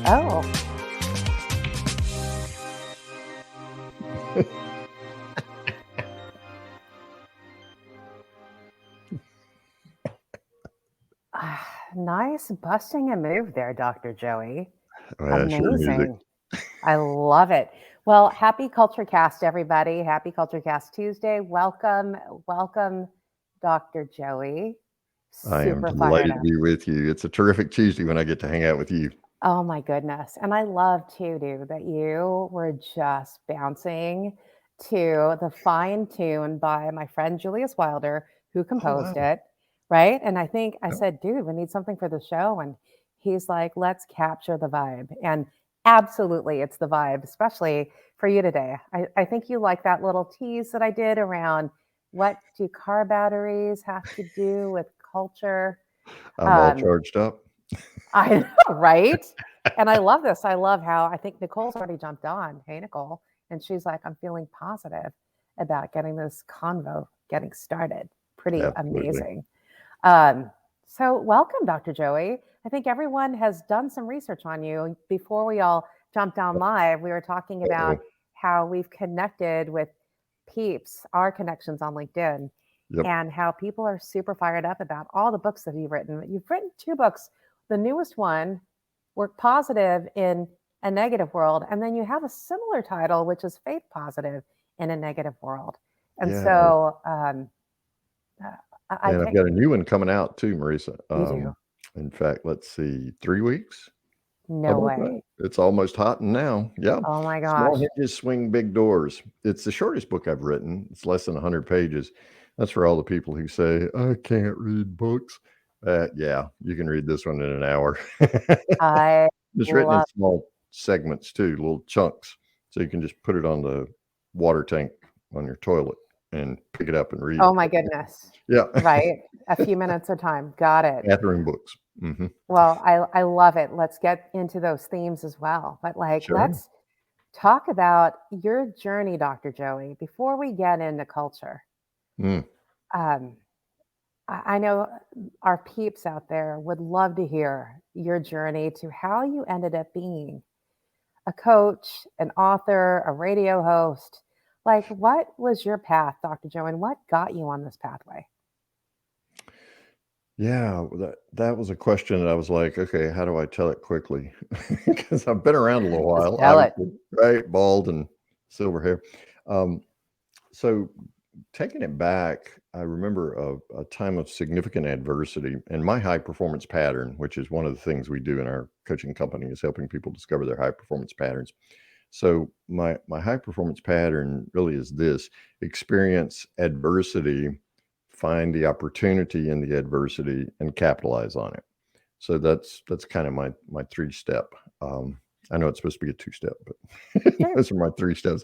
Oh, nice busting a move there, Dr. Joey. Sure music. Amazing. I love it. Well, happy CultureCast, everybody. Happy CultureCast Tuesday. Welcome, Dr. Joey. I am Super fired delighted to up. be with you. It's a terrific Tuesday when I get to hang out with you. Oh my goodness. And I love too, dude, that you were just bouncing to the fine tune by my friend Julius Wilder, who Oh, composed wow. it. Right. And I think I Yep. said, dude, we need something for the show. And he's like, let's capture the vibe. And absolutely, it's the vibe, especially for you today. I think you like that little tease that I did around what do car batteries have to do with culture? I'm all Um, charged up. I know, right? And I love this. I love how I think Nicole's already jumped on. Hey, Nicole. And she's like, I'm feeling positive about getting this convo getting started. Pretty Absolutely. amazing. Um, so, welcome, Dr. Joey. I think everyone has done some research on you. Before we all jumped down live, we were talking about Uh-oh. how we've connected with peeps, our connections on LinkedIn, Yep. and how people are super fired up about all the books that you've written. You've written two books. The newest one, Work Positive in a Negative World. And then you have a similar title, which is Faith Positive in a Negative World. And Yeah. so I And I've take, got a new one coming out too, Marisa. you do. In fact, let's see, 3 weeks. How No about that? way. It's almost hot now. Yeah. Oh my Small gosh. hinges swing big doors. It's the shortest book I've written. It's less than 100 pages. That's for all the people who say, I can't read books. Yeah, you can read this one in an hour. I It's written in love. small segments too, little chunks. So you can just put it on the water tank on your toilet and pick it up and read. Oh my goodness. Yeah. Right. A few minutes of time. Got it. Bathroom books. Hmm. Well, I love it. Let's get into those themes as well. But like, Sure. let's talk about your journey, Dr. Joey, before we get into culture. Mm. Um, I know our peeps out there would love to hear your journey to how you ended up being a coach, an author, a radio host. Like, what was your path, Dr. Joe, and what got you on this pathway? Yeah, that was a question that I was like, okay, how do I tell it quickly? Because I've been around a little Just while, tell it. obviously, right? Bald and silver hair. Um, so taking it back, I remember a time of significant adversity and my high performance pattern, which is one of the things we do in our coaching company, is helping people discover their high performance patterns. So my high performance pattern really is this: experience adversity, find the opportunity in the adversity, and capitalize on it. So that's kind of my 3 step. I know it's supposed to be a 2 step, but Sure. those are my 3 steps.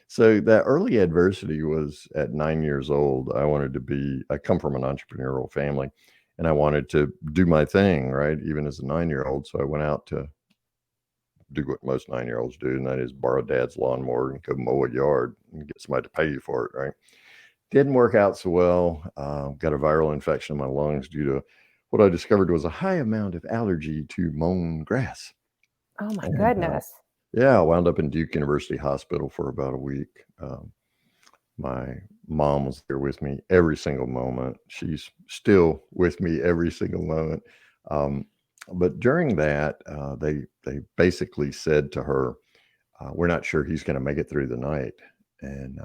So that early adversity was at 9 years old. I come from an entrepreneurial family, and I wanted to do my thing, right? Even as a 9-year-old. So I went out to do what most 9-year-olds do, and that is borrow dad's lawnmower and go mow a yard and get somebody to pay you for it, right? Didn't work out so well. Got a viral infection in my lungs due to what I discovered was a high amount of allergy to mown grass. Oh my And goodness. yeah, I wound up in Duke University Hospital for about a week. My mom was there with me every single moment. She's still with me every single moment. Um, but during that, they basically said to her, "We're not sure he's going to make it through the night." And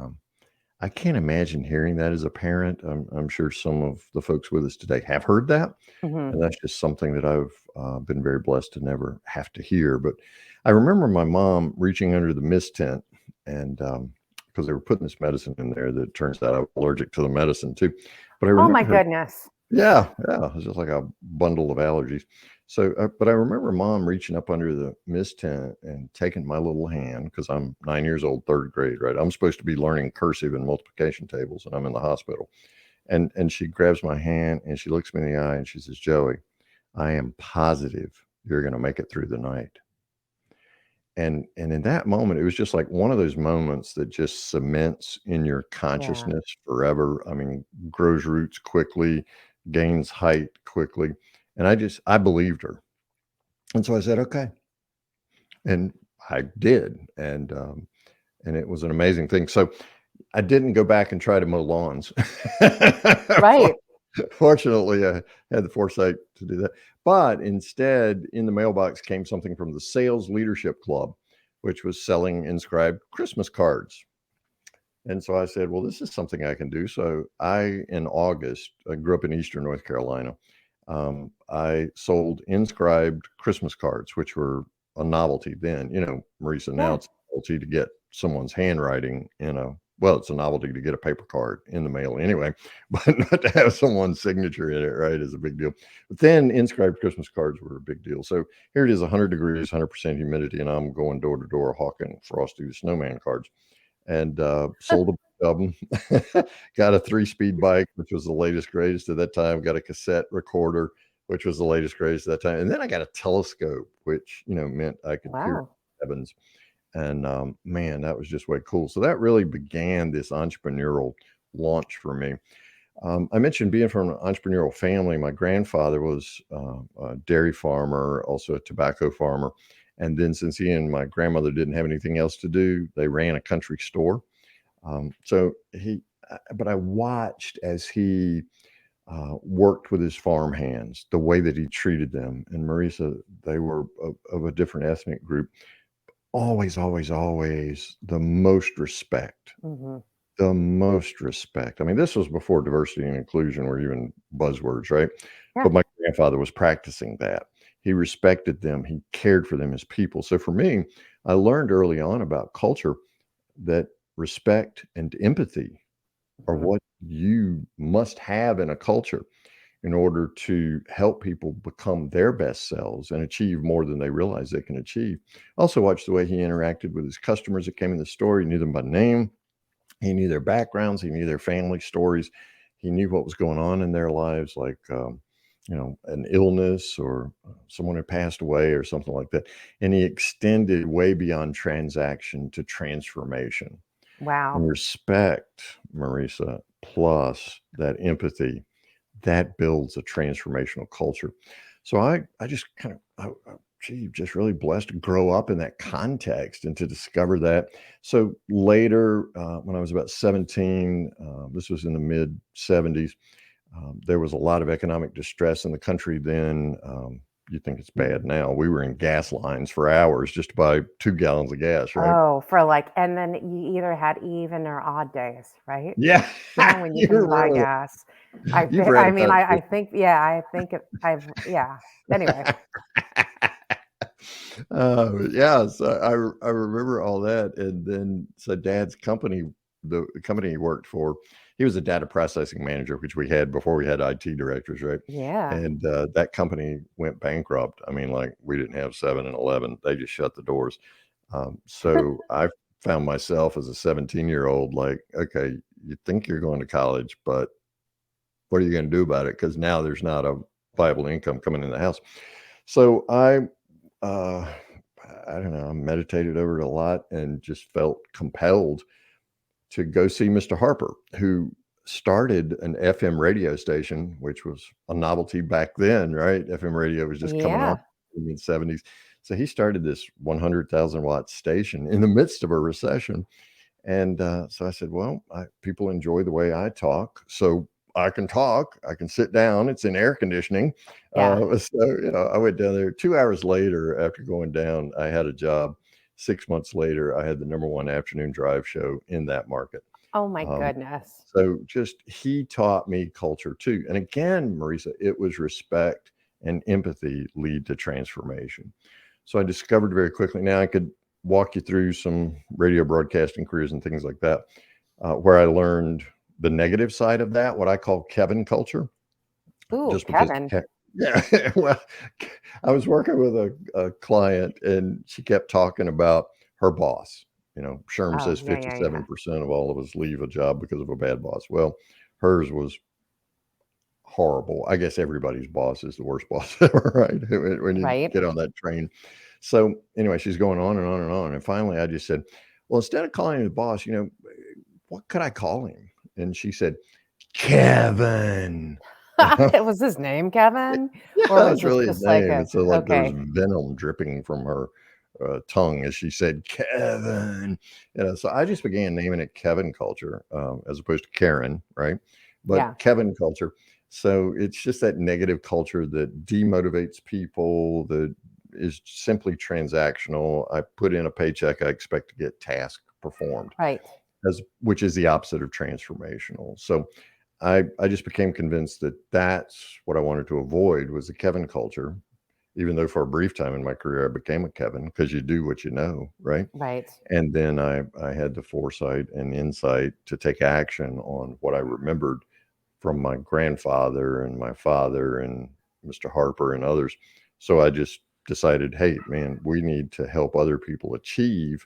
I can't imagine hearing that as a parent. I'm sure some of the folks with us today have heard that, Hmm. and that's just something that I've been very blessed to never have to hear. But I remember my mom reaching under the mist tent, and because they were putting this medicine in there that turns out I'm allergic to the medicine too. But I Oh my remember her. goodness. Yeah, it was just like a bundle of allergies. So, but I remember mom reaching up under the mist tent and taking my little hand because I'm 9 years old, third grade, right? I'm supposed to be learning cursive and multiplication tables, and I'm in the hospital. And she grabs my hand and she looks me in the eye and she says, "Joey, I am positive you're going to make it through the night." And in that moment, it was just like one of those moments that just cements in your Yeah. consciousness forever. I mean, grows roots quickly, gains height quickly. And I believed her. And so I said, okay. And I did, and it was an amazing thing. So I didn't go back and try to mow lawns. For- Right. Fortunately, I had the foresight to do that. But instead, in the mailbox came something from the Sales Leadership Club, which was selling inscribed Christmas cards. And so I said, well, this is something I can do. So in August, I grew up in Eastern North Carolina. I sold inscribed Christmas cards, which were a novelty then. Marisa, now Yeah. it's a novelty to get someone's handwriting well, it's a novelty to get a paper card in the mail anyway, but not to have someone's signature in it, right, is a big deal. But then inscribed Christmas cards were a big deal. So here it is, 100 degrees, 100% humidity, and I'm going door to door hawking Frosty the Snowman cards, and sold a bunch of them. Got a 3-speed bike, which was the latest greatest at that time. Got a cassette recorder, which was the latest greatest at that time. And then I got a telescope, which meant I could peer Wow. heavens. And man, that was just way cool. So that really began this entrepreneurial launch for me. I mentioned being from an entrepreneurial family. My grandfather was a dairy farmer, also a tobacco farmer. And then since he and my grandmother didn't have anything else to do, they ran a country store. But I watched as he worked with his farm hands, the way that he treated them. And Marisa, they were of a different ethnic group. Always, always, always the most respect. Hmm. The most respect. I mean, this was before diversity and inclusion were even buzzwords, right? Yeah. But my grandfather was practicing that. He respected them. He cared for them as people. So for me, I learned early on about culture that respect and empathy are Hmm. what you must have in a culture in order to help people become their best selves and achieve more than they realize they can achieve. Also, watch the way he interacted with his customers that came in the store. He knew them by name. He knew their backgrounds. He knew their family stories. He knew what was going on in their lives, like an illness or someone had passed away or something like that. And he extended way beyond transaction to transformation. Wow. And respect, Marisa, plus that empathy, that builds a transformational culture. So I just kind of, just really blessed to grow up in that context and to discover that. So later, when I was about 17, this was in the mid 70s, there was a lot of economic distress in the country then. You think it's bad now. We were in gas lines for hours just to buy 2 gallons of gas, right? Oh, for like, and then you either had even or odd days, right? Yeah, When you you can buy remember gas. you've read I mean, about I think, yeah, I think yeah. Anyway, Yeah, so I remember all that, and then so Dad's company, the company he worked for, he was a data processing manager, which we had before we had IT directors, right? yeah. And that company went bankrupt. I mean, like we didn't have 7-Eleven; they just shut the doors. So I found myself as a 17-year-old, like, okay, you think you're going to college, but what are you going to do about it? Because now there's not a viable income coming in the house. So uh, I don't know, I meditated over it a lot and just felt compelled to go see Mr. Harper, who started an FM radio station, which was a novelty back then, right? FM radio was just coming on Yeah. in the mid 70s. So he started this 100,000 watt station in the midst of a recession. And so I said, well, people enjoy the way I talk. So I can talk, I can sit down. It's in air conditioning. Yeah. So, I went down there 2 hours later after going down. I had a job. 6 months later, I had the #1 afternoon drive show in that market. Oh my Um, goodness. so just he taught me culture too. And again, Marisa, it was respect and empathy lead to transformation. So I discovered very quickly. Now I could walk you through some radio broadcasting careers and things like that, where I learned the negative side of that, what I call Kevin culture, Ooh, just because, Kevin. yeah, well, I was working with a client and she kept talking about her boss. Sherm Oh, says yeah, yeah, yeah. 57% of all of us leave a job because of a bad boss. Well, hers was horrible. I guess everybody's boss is the worst boss ever, right? When you Right. get on that train. So anyway, she's going on and on and on. And finally I just said, well, instead of calling him the boss, what could I call him? And she said, Kevin. It was his name, Kevin? Yeah, Or was that's this really his just like name. a, And so like there was okay. venom dripping from her tongue as she said, Kevin. So I just began naming it Kevin culture as opposed to Karen, right? Yeah. But Kevin culture. So it's just that negative culture that demotivates people, that is simply transactional. I put in a paycheck, I expect to get task performed, Right. which is the opposite of transformational. So I just became convinced that that's what I wanted to avoid was the Kevin culture, even though for a brief time in my career, I became a Kevin because you do what you know, right? Right. And then I had the foresight and insight to take action on what I remembered from my grandfather and my father and Mr. Harper and others. So I just decided, hey, man, we need to help other people achieve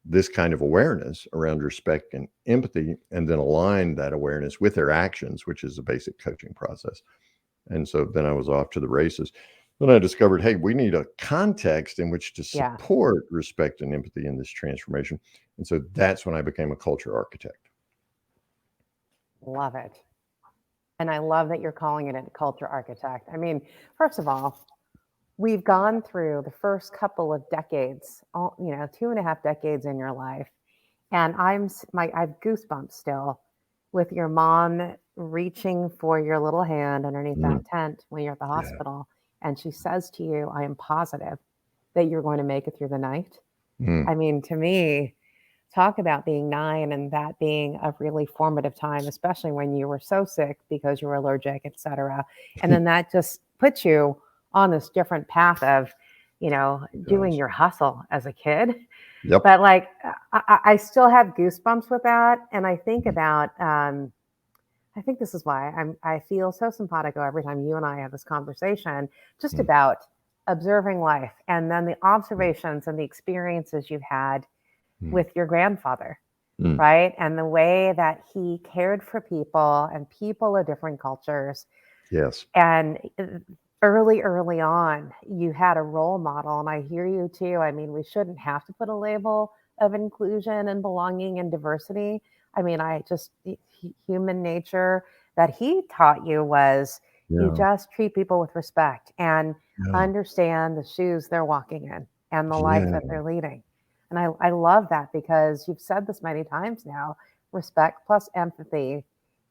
this kind of awareness around respect and empathy, and then align that awareness with their actions, which is a basic coaching process. And so then I was off to the races. Then I discovered, hey, we need a context in which to Yeah. support respect and empathy in this transformation. And so that's when I became a culture architect. Love it. And I love that you're calling it a culture architect. I mean, first of all, we've gone through the first couple of decades, 2.5 decades in your life. And I have goosebumps still with your mom reaching for your little hand underneath Mm, that tent when you're at the yeah. hospital. And she says to you, I am positive that you're going to make it through the night. Mm, I mean, to me, talk about being 9 and that being a really formative time, especially when you were so sick because you were allergic, et cetera. And then that just puts you on this different path of, doing yes. your hustle as a kid. Yep. But like, I still have goosebumps with that. And I think about, I think this is why I feel so simpatico every time you and I have this conversation, just Mm, about observing life and then the observations and the experiences you've had mm, with your grandfather, mm. right? And the way that he cared for people and people of different cultures. Yes. And early on, you had a role model. And I hear you too. I mean, we shouldn't have to put a label of inclusion and belonging and diversity. I mean, human nature that he taught you was you Yeah. just treat people with respect and Yeah. understand the shoes they're walking in and the life that Yeah. they're leading. And I love that because you've said this many times now, respect plus empathy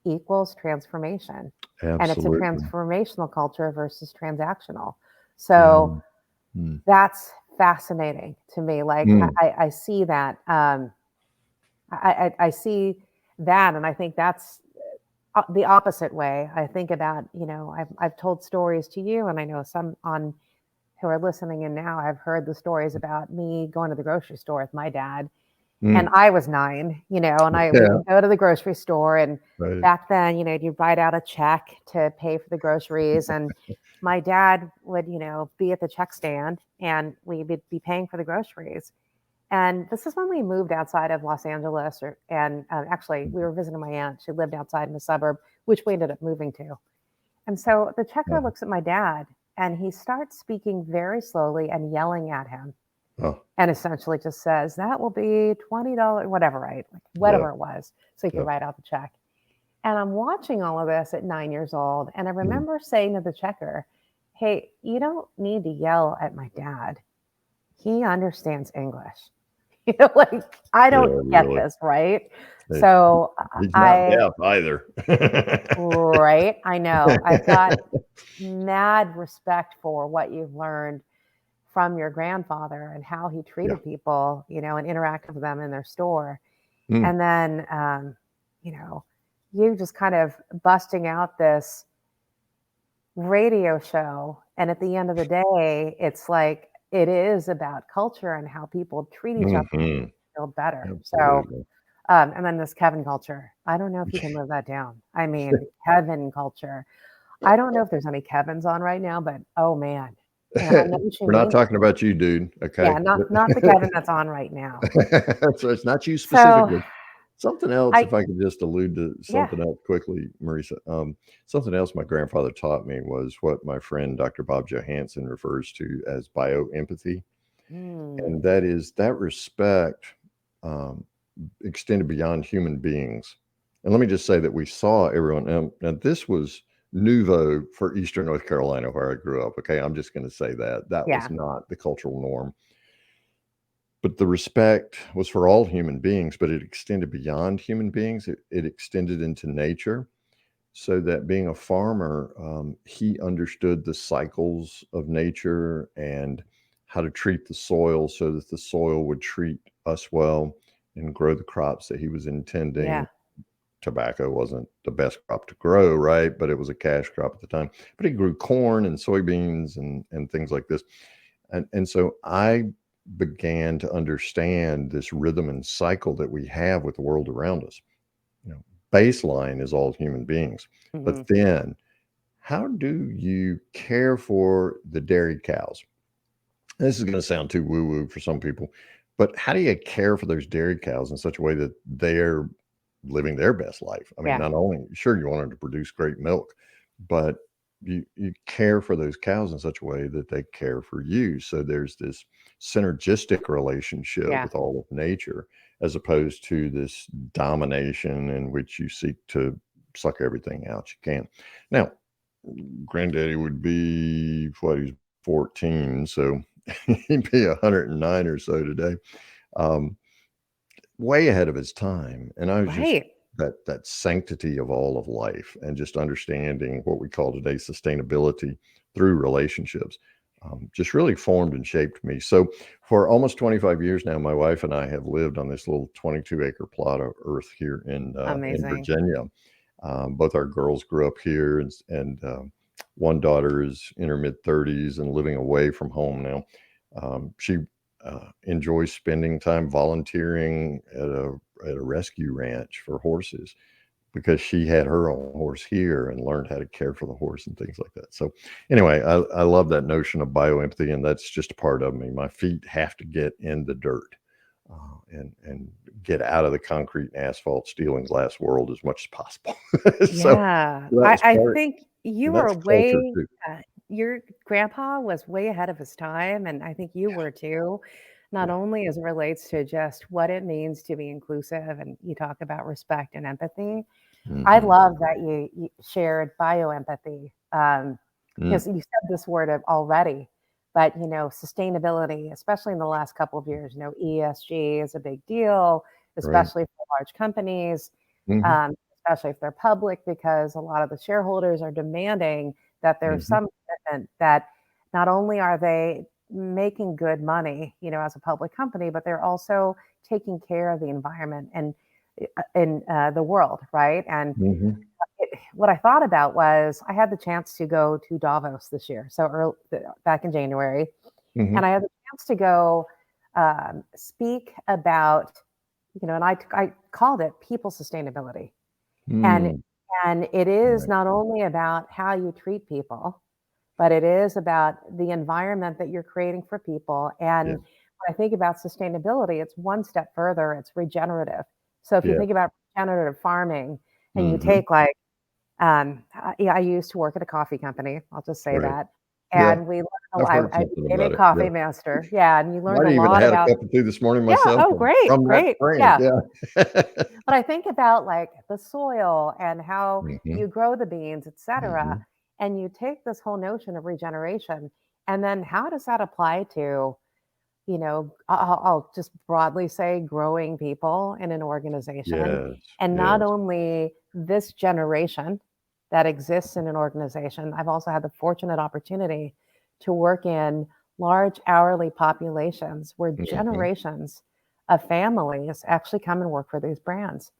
equals transformation. And it's a Absolutely. transformational culture versus transactional. Yeah. So Mm, that's fascinating to me. Like mm, I see that. I see that, and I think that's the opposite way. I think about, I've told stories to you, and I know some on who are listening in now have heard the stories about me going to the grocery store with my dad. And mm. I was 9, and we Yeah. would go to the grocery store, and Right. back then, you'd write out a check to pay for the groceries, and my dad would, be at the check stand, and we would be paying for the groceries. And this is when we moved outside of Los Angeles, and actually, we were visiting my aunt. She lived outside in a suburb, which we ended up moving to. And so the checker Uh, looks at my dad, and he starts speaking very slowly and yelling at him oh, and essentially just says, that will be $20, whatever, right? Like yeah. whatever it was. So he could Yeah. write out the check. And I'm watching all of this at 9 years old. And I Mm. remember saying to the checker, hey, you don't need to yell at my dad. He understands English. Like I Yeah. don't get Really. this, right? Hey, So he's not I, deaf either. right, I know. I've got mad respect for what you've learned from your grandfather and how he Yeah. treated people, and interacted with them in their store. Mm, And then, you know, you just kind of busting out this radio show. And at the end of the day, it's like it is about culture and how people treat each other mhm. to feel better. So, Absolutely. and then this Kevin culture. I don't know if you can live that down. I mean, Kevin culture. I don't know if there's any Kevins on right now, but oh man. And I know what you We're not mean. talking about you, dude. Yeah, Okay. not the Kevin that's on right now. So it's not you So specifically. Something else, I if I could just allude to yeah. something else quickly, Marisa. Something else my grandfather taught me was what my friend Dr. Bob Johansen refers to as bioempathy. Mm, And that is that respect um, extended beyond human beings. And let me just say that we saw everyone. And this was nouveau for Eastern North Carolina, where I grew up. Okay. I'm just going to say that that was yeah. not the cultural norm. but the respect was for all human beings, but it extended beyond human beings. It extended into nature. So that being a farmer, he understood the cycles of nature and how to treat the soil so that the soil would treat us well and grow the crops that he was intending. Yeah. Tobacco wasn't the best crop to grow, right? But it was a cash crop at the time. But he grew corn and soybeans and things like this. And so I began to understand this rhythm and cycle that we have with the world around us. You know, baseline is all human beings. Hmm. But then how do you care for the dairy cows? This is going to sound too woo woo for some people, but how do you care for those dairy cows in such a way that they're living their best life? I mean, Yeah. not only, sure, you want them to produce great milk, but you care for those cows in such a way that they care for you. So there's this synergistic relationship Yeah. with all of nature, as opposed to this domination in which you seek to suck everything out you can. Now, granddaddy would be what, he's 14, so he'd be 109 or so today. Um, Way ahead of his time. And I was just Right. that sanctity of all of life and just understanding what we call today sustainability through relationships, just really formed and shaped me. So for almost 25 years now, my wife and I have lived on this little 22-acre plot of earth here in Amazing. Virginia. Both our girls grew up here, and one daughter is in her mid 30s and living away from home now. She enjoys spending time volunteering at a rescue ranch for horses because she had her own horse here and learned how to care for the horse and things like that. So anyway, I love that notion of bioempathy, and that's just a part of me. My feet have to get in the dirt and get out of the concrete and asphalt, steel and glass world as much as possible. So Yeah. that I, was I part, think you and were that's culture way, too. your grandpa was way ahead of his time. And I think you were too, not Yeah. only as it relates to just what it means to be inclusive. And you talk about respect and empathy. I Hmm. love that you shared bioempathy, Mm, because you said this word already, but sustainability, especially in the last couple of years, ESG is a big deal, right. especially for large companies, Hmm. um, especially if they're public, because a lot of the shareholders are demanding that there's Hmm. some commitment that not only are they making good money, as a public company, but they're also taking care of the environment and in the world, right? And Hmm. what I thought about was I had the chance to go to Davos this year, so back in January, Hmm. and I had the chance to go speak about, and I called it people sustainability, and Mm, and it is right. not only about how you treat people, but it is about the environment that you're creating for people. And Yeah. when I think about sustainability, it's one step further. It's regenerative. So if you Yeah. think about regenerative farming, and you Hmm. take like yeah, I used to work at a coffee company. I'll just say Right. that. Yeah. And we learned I've heard I something became a about it. Yeah. coffee master. Yeah, and you learned Might a even lot had a about, cup or two this morning yeah, myself oh, great, from that great. brand. Yeah. Yeah. But I think about like the soil and how Hmm. you grow the beans, et cetera. Hmm. And you take this whole notion of regeneration, and then how does that apply to, I'll just broadly say growing people in an organization. Yes. And not Yes. only this generation that exists in an organization, I've also had the fortunate opportunity to work in large hourly populations where Hmm. generations of families actually come and work for these brands.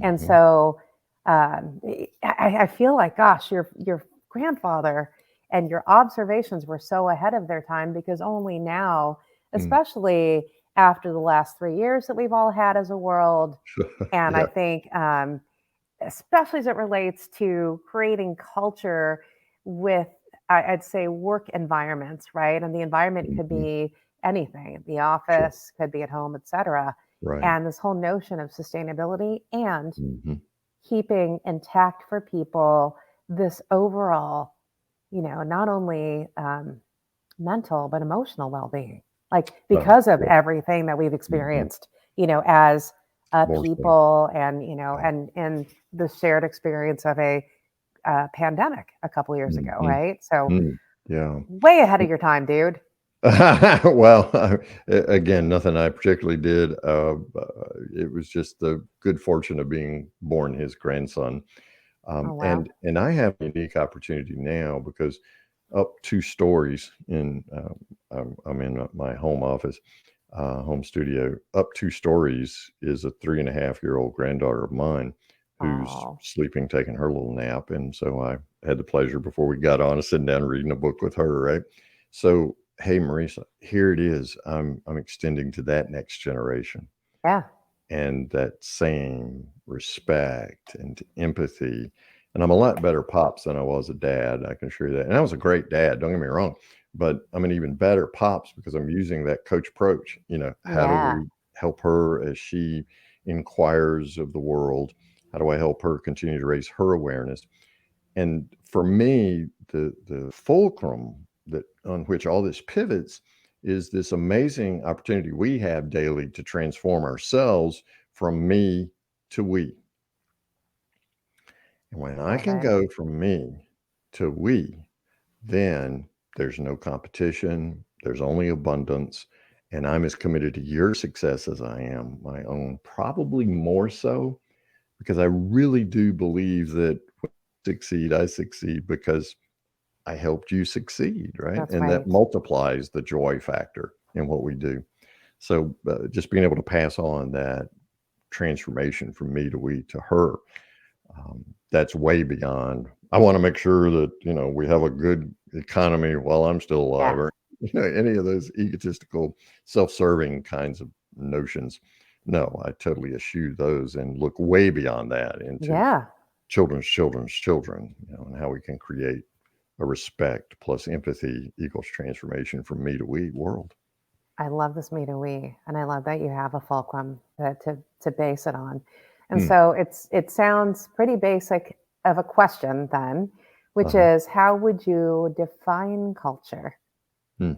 And Hmm. so I feel like, gosh, your grandfather and your observations were so ahead of their time, because only now, Mm. especially after the last 3 years that we've all had as a world, and I Yeah. think especially as it relates to creating culture with, I'd say, work environments, right? And the environment could Hmm. be anything, the Sure. office, could be at home, et cetera. Right. And this whole notion of sustainability and Hmm. keeping intact for people this overall, not only mental but emotional well-being, like Oh, because of yeah. everything that we've Hmm. experienced, as More so. people, and Yeah. and the shared experience of a pandemic a couple years ago, Hmm. right? So Mm. Yeah. way ahead of your time, dude. Well, again, nothing I particularly did. It was just the good fortune of being born his grandson. Oh, wow. And I have a unique opportunity now because up 2 stories in I'm in my home office, home studio. Up 2 stories is a 3.5-year-old granddaughter of mine who's Oh, sleeping, taking her little nap, and so I had the pleasure before we got on of sitting down and reading a book with her. Right, so hey, Marisa, here it is. I'm extending to that next generation yeah. and that same respect and empathy. And I'm a lot better pops than I was a dad. I can assure you that. And I was a great dad. Don't get me wrong, but I'm an even better pops because I'm using that coach approach. How do Yeah. we help her as she inquires of the world? How do I help her continue to raise her awareness? And for me, the fulcrum that on which all this pivots is this amazing opportunity we have daily to transform ourselves from me to we. And when I Love can it. go from me to we, then there's no competition, there's only abundance, and I'm as committed to your success as I am my own, probably more so because I really do believe that when I succeed because I helped you succeed, right? That's And that right. multiplies the joy factor in what we do. So just being able to pass on that transformation from me to we to her, that's way beyond. I want to make sure that we have a good economy while I'm still alive, Yeah. or any of those egotistical, self-serving kinds of notions. No, I totally eschew those and look way beyond that into Yeah. children's children, and how we can create a respect plus empathy equals transformation from me to we world. I love this me to we, and I love that you have a fulcrum to base it on. And Hmm. so it sounds pretty basic of a question then, which Uh-huh. is how would you define culture? Hmm.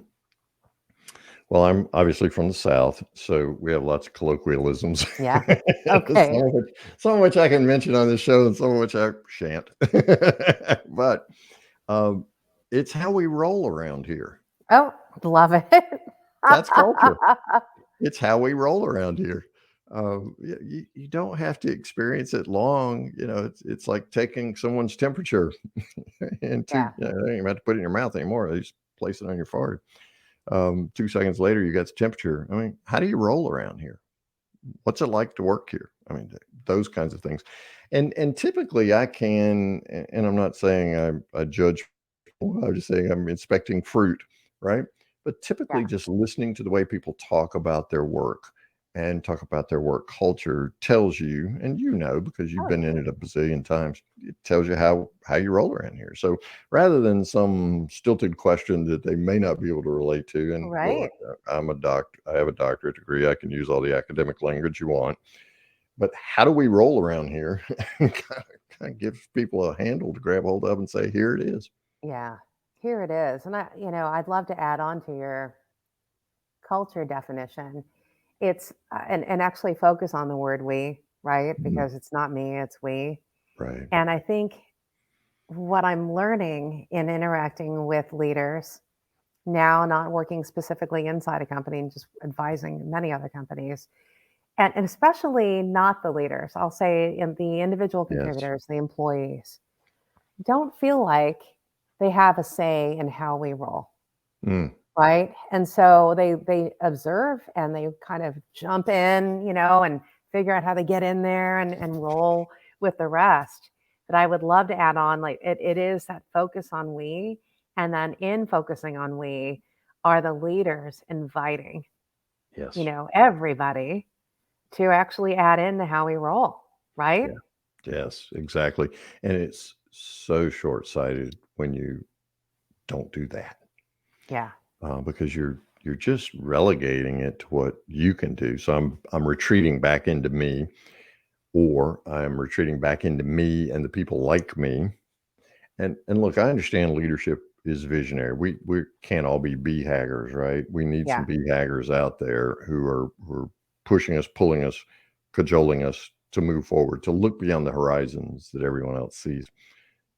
Well, I'm obviously from the South, so we have lots of colloquialisms, Yeah. some Okay. of which, some of which I can mention on this show, and some of which I shan't. But um, it's how we roll around here. Oh, love it. That's culture. It's how we roll around here. You don't have to experience it long. It's like taking someone's temperature and Yeah. you don't even have to put it in your mouth anymore. They just place it on your forehead. 2 seconds later, you got the temperature. I mean, how do you roll around here? What's it like to work here? I mean, those kinds of things. And typically, I can, and I'm not saying I judge. I'm just saying I'm inspecting fruit, right? But typically, Yeah. just listening to the way people talk about their work and talk about their work culture tells you, and because you've Oh, been in it a bazillion times, it tells you how you roll around here. So rather than some stilted question that they may not be able to relate to, and look, right. I'm a doctor, I have a doctorate degree, I can use all the academic language you want, but how do we roll around here? Kind of gives people a handle to grab hold of and say, here it is. Yeah. Here it is. And I'd love to add on to your culture definition. It's and actually focus on the word we, right? Mhm. Because it's not me, it's we. Right. And I think what I'm learning in interacting with leaders now, not working specifically inside a company and just advising many other companies, and especially not the leaders, I'll say in the individual Yes. contributors, the employees, don't feel like they have a say in how we roll. Mm, Right? And so they observe and they kind of jump in, and figure out how to get in there and roll with the rest. But I would love to add on, like it is that focus on we, and then in focusing on we are the leaders inviting, yes. everybody to actually add into how we roll, right? Yeah. Yes, exactly. And it's so short-sighted when you don't do that, Yeah. because you're just relegating it to what you can do. So I'm retreating back into me, or I'm retreating back into me and the people like me. And look, I understand leadership is visionary. We can't all be haggers, right? We need Yeah. some haggers out there who are pushing us, pulling us, cajoling us to move forward, to look beyond the horizons that everyone else sees.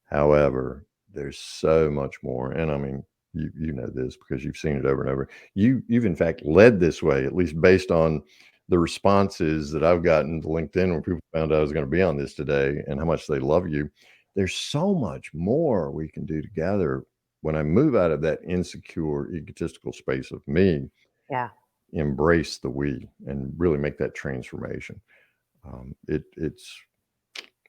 However, there's so much more. And I mean, you know this because you've seen it over and over. You've in fact led this way, at least based on the responses that I've gotten to LinkedIn when people found out I was going to be on this today and how much they love you. There's so much more we can do together when I move out of that insecure, egotistical space of me, Yeah. embrace the we and really make that transformation. It's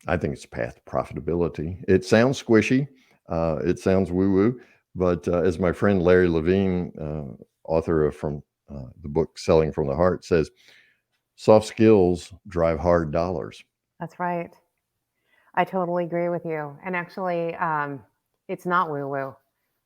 I think it's a path to profitability. It sounds squishy, it sounds woo woo, but as my friend Larry Levine, author of from the book Selling from the Heart, says, soft skills drive hard dollars. That's right. I totally agree with you. And actually, it's not woo woo.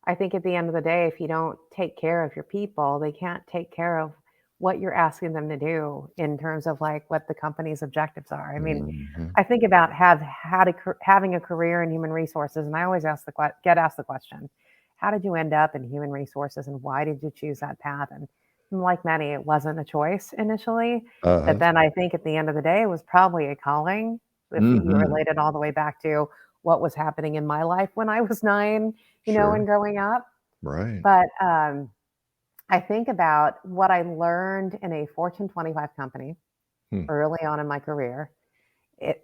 I think at the end of the day, if you don't take care of your people, they can't take care of what you're asking them to do in terms of like what the company's objectives are. I mean, Hmm. I think about having a career in human resources, and I always get asked the question, how did you end up in human resources, and why did you choose that path? And like many, it wasn't a choice initially, but Uh-huh. then I think at the end of the day, it was probably a calling. If you Hmm. relate it all the way back to what was happening in my life when I was 9, and Sure. growing up. Right. But I think about what I learned in a Fortune 25 company Hmm. early on in my career.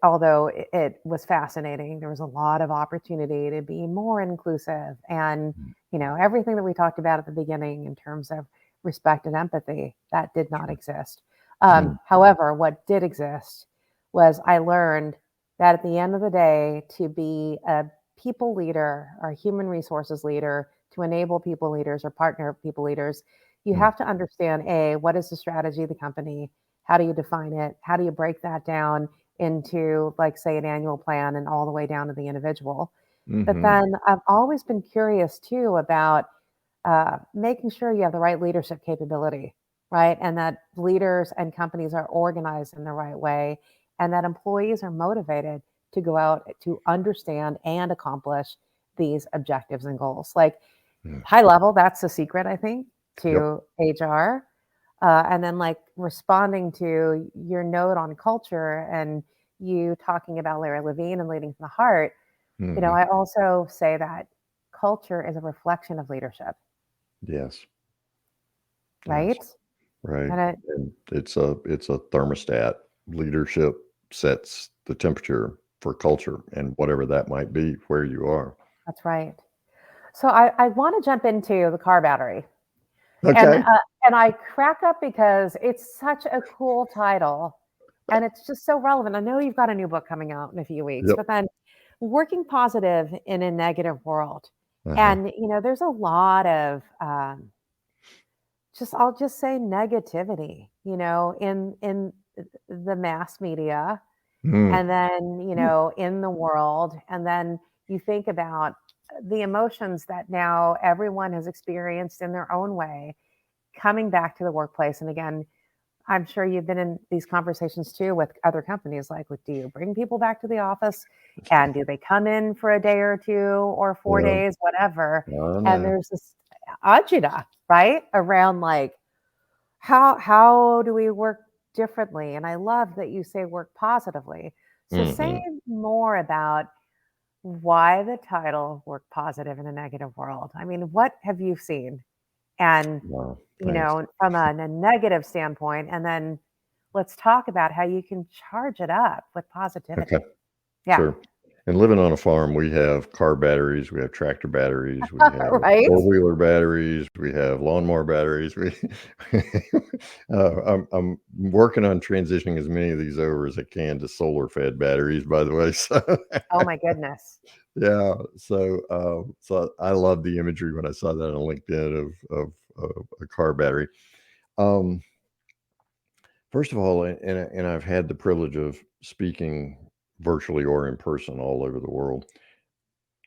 Although it was fascinating, there was a lot of opportunity to be more inclusive, and everything that we talked about at the beginning in terms of respect and empathy, that did not Sure. exist. Mm. However, what did exist was I learned that at the end of the day, to be a people leader or human resources leader, to enable people leaders or partner people leaders, you Mm. have to understand, A, what is the strategy of the company? How do you define it? How do you break that down into, like, say, an annual plan and all the way down to the individual? But Hmm. then I've always been curious too about making sure you have the right leadership capability, right? And that leaders and companies are organized in the right way, and that employees are motivated to go out to understand and accomplish these objectives and goals. Like, Mm. high level, that's the secret, I think, Yep. to HR. And then, like, responding to your note on culture and you talking about Larry Levine and leading from the heart, Hmm. I also say that culture is a reflection of leadership, Yes. Yes. right? Right. And it, And it's a thermostat. Leadership sets the temperature for culture and whatever that might be where you are. that's right. So I want to jump into the car battery, and Okay. uh, and I crack up because it's such a cool title, and it's just so relevant. I know you've got a new book coming out in a few weeks, Yep. but then working positive in a negative world, Uh-huh. and there's a lot of just I'll just say negativity, in the mass media, Mm. and then in the world, and then you think about the emotions that now everyone has experienced in their own way coming back to the workplace. And again, I'm sure you've been in these conversations too with other companies, like, do you bring people back to the office, and do they come in for a day or 2 or 4 Yeah. days, whatever? I And know. there's this agita, right, around, like, how do we work differently? And I love that you say work positively. So say Hmm. more about why the title Work Positive in a Negative World. I mean, what have you seen? And, Wow. Thanks. from a negative standpoint, and then let's talk about how you can charge it up with Okay. positivity. Yeah. Sure. And living on a farm, we have car batteries, we have tractor batteries, we have Right? four-wheeler batteries, we have lawnmower batteries. I'm working on transitioning as many of these over as I can to solar-fed batteries, by the way. So, Oh my goodness. yeah. So I love the imagery when I saw that on LinkedIn of a car battery. Um, First of all, and I've had the privilege of speaking virtually or in person all over the world.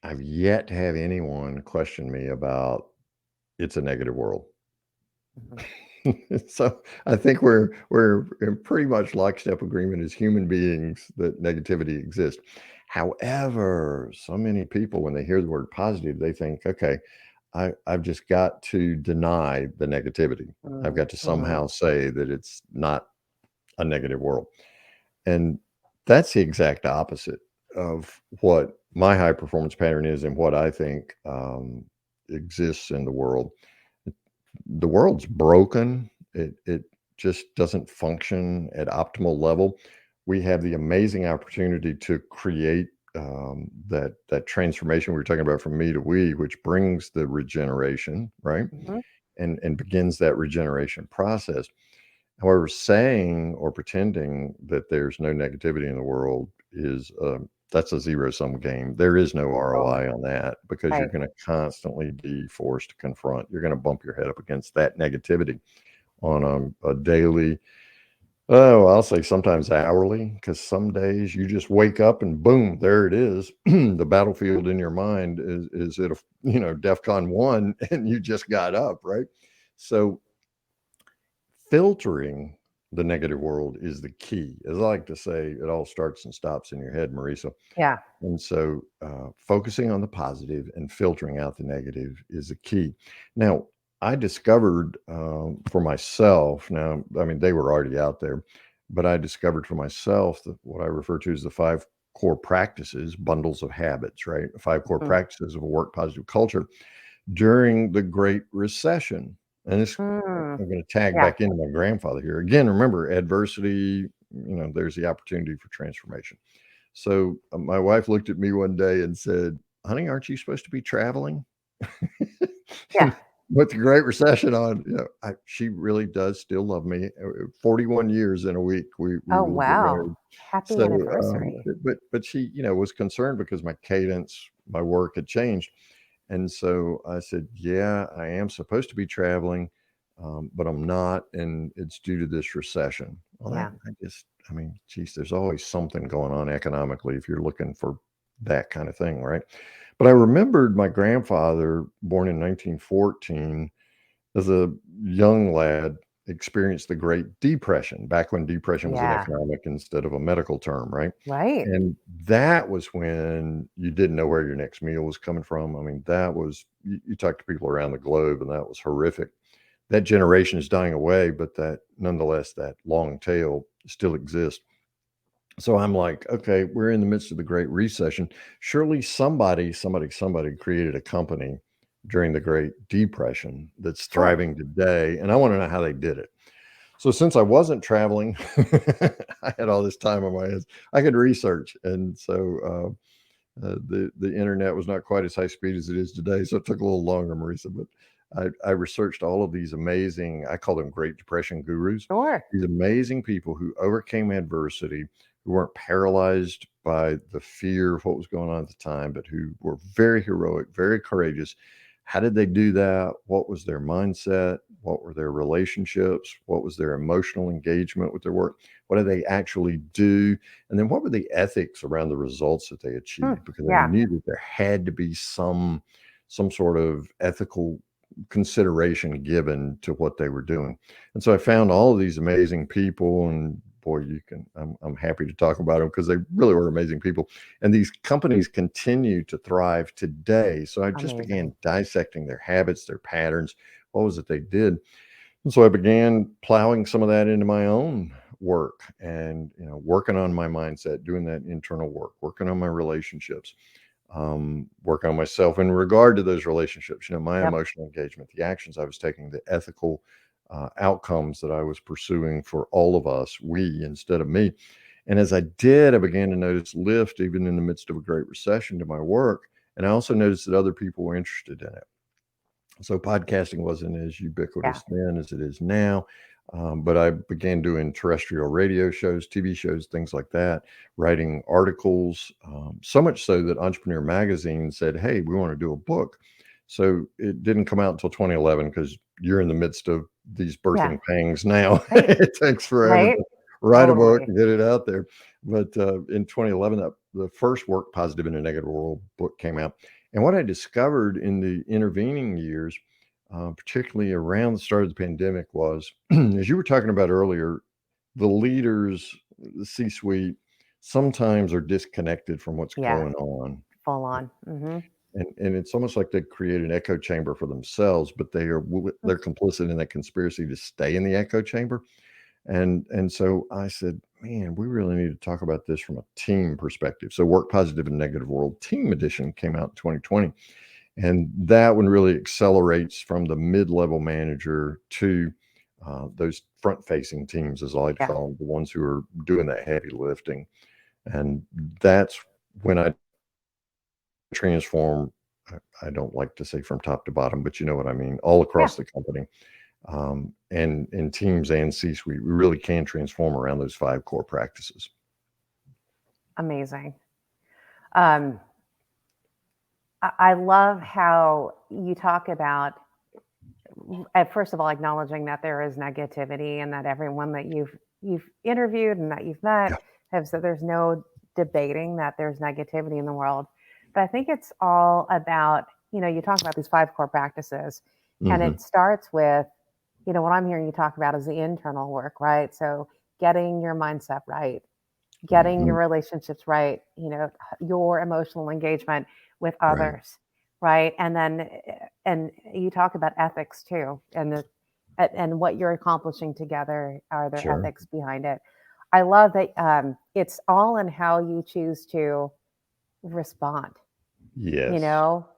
I've yet to have anyone question me about it's a negative world. Mhm. So I think we're in pretty much lockstep agreement as human beings that negativity exists. However, so many people, when they hear the word positive, they think, okay, I've just got to deny the negativity. I've Mhm. got to Mhm. somehow say that it's not a negative world. And that's the exact opposite of what my high performance pattern is and what I think exists in the world. The world's broken. It just doesn't function at optimal level. We have the amazing opportunity to create that transformation we were talking about from me to we, which brings the regeneration, right? Mhm. And begins that regeneration process. However, saying or pretending that there's no negativity in the world is that's a zero sum game. There is no Totally. ROI on that because you're Right. going to constantly be forced to confront. You're going to bump your head up against that negativity on a daily, oh, I'll say sometimes hourly, because some days you just wake up and boom, there it is. The battlefield in your mind is at a DEFCON 1, and you just got up, right? So filtering the negative world is the key. As I like to say, it all starts and stops in your head, Marisa. Yeah. And so, focusing on the positive and filtering out the negative is the key. Now, I discovered for myself, now, I mean, they were already out there, but I discovered for myself that what I refer to as the five core practices, bundles of habits, right? Five core Mhm. practices of a work positive culture during the Great Recession. And this, Mm. I'm going to tag Yeah. back into my grandfather here. Again, remember, adversity, there's the opportunity for transformation. So my wife looked at me one day and said, "Honey, aren't you supposed to be traveling?" Yeah. And with the Great Recession on, she really does still love me. 41 years in a week, we Oh, will get wow. married. Happy So, anniversary. but she, was concerned because my cadence, my work had changed. And so I said, "Yeah, I am supposed to be traveling, but I'm not, and it's due to this recession." Well, Yeah. I mean, geez, there's always something going on economically if you're looking for that kind of thing, right? But I remembered my grandfather, born in 1914, as a young lad, experienced the Great Depression, back when depression was an Yeah. economic instead of a medical term, right? Right. And that was when you didn't know where your next meal was coming from. I mean, that was, you talk to people around the globe, and that was horrific. That generation is dying away, but that nonetheless, that long tail still exists. So I'm like, okay, we're in the midst of the Great Recession. Surely somebody created a company during the Great Depression that's Sure. thriving today. And I want to know how they did it. So since I wasn't traveling, I had all this time on my hands. I could research, and so the internet was not quite as high speed as it is today, so it took a little longer, Marisa. But I researched all of these amazing, I call them Great Depression gurus, Sure. these amazing people who overcame adversity, who weren't paralyzed by the fear of what was going on at the time, but who were very heroic, very courageous. How did they do that? What was their mindset? What were their relationships? What was their emotional engagement with their work? What did they actually do? And then what were the ethics around the results that they Hmm. achieved? Because I Yeah. knew that there had to be some sort of ethical consideration given to what they were doing. And so I found all of these amazing people, and boy, I'm happy to talk about them because they really were amazing people. And these companies continue to thrive today. So I just began Amazing. dissecting their habits, their patterns. What was it they did? And so I began plowing some of that into my own work, and working on my mindset, doing that internal work, working on my relationships, working on myself in regard to those relationships, my Yep. emotional engagement, the actions I was taking, the ethical outcomes that I was pursuing for all of us, we instead of me. And as I did, I began to notice lift even in the midst of a great recession to my work. And I also noticed that other people were interested in it. So podcasting wasn't as Yeah. ubiquitous then as it is now. But I began doing terrestrial radio shows, TV shows, things like that, writing articles, so much so that Entrepreneur Magazine said, "Hey, we want to do a book." So it didn't come out until 2011 because you're in the midst of these Yeah. birthing pangs now. Right. It takes forever Right. to write a book Totally. and get it out there. But in 2011, the first Work Positive in a Negative World book came out. And what I discovered in the intervening years, particularly around the start of the pandemic, was, as you were talking about earlier, the leaders, the C suite, sometimes are disconnected from what's Yeah. going on. Full on. And it's almost like they create an echo chamber for themselves, but they're complicit in that conspiracy to stay in the echo chamber. And so I said, man, we really need to talk about this from a team perspective. So Work Positive and Negative World Team Edition came out in 2020. And that one really accelerates from the mid-level manager to those front-facing teams, as I like to Yeah. call them, the ones who are doing that heavy lifting. And that's when I transform. I don't like to say from top to bottom, but you know what I mean, all Yeah. across the company. And in teams and C-suite, we really can transform around those 5 core practices. Amazing. Um, I love how you talk about, first of all, acknowledging that there is negativity and that everyone that you've interviewed and that you've met Yeah. have said there's no debating that there's negativity in the world. But I think it's all about, you talk about these 5 core practices, and Mhm. it starts with, what I'm hearing you talk about is the internal work, right? So getting your mindset right, getting your Mhm. relationships right, your emotional engagement with Right. others, right? And you talk about ethics too, and what you're accomplishing together. Are there Sure. ethics behind it? I love that it's all in how you choose to respond, Yes.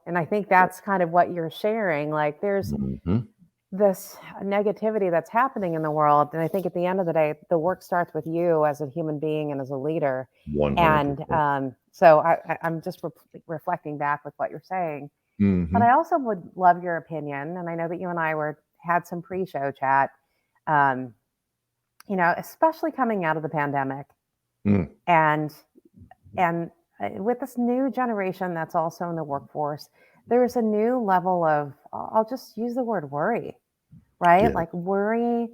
and I think that's kind of what you're sharing. Like there's Mhm. this negativity that's happening in the world. And I think at the end of the day, the work starts with you as a human being and as a leader. And 100%. so I'm just reflecting back with what you're saying. But I Mhm. also would love your opinion. And I know that you and I had some pre-show chat, um, especially coming out of the pandemic, Mm. and with this new generation that's also in the workforce, there's a new level of, I'll just use the word worry, right? Yeah. Like worry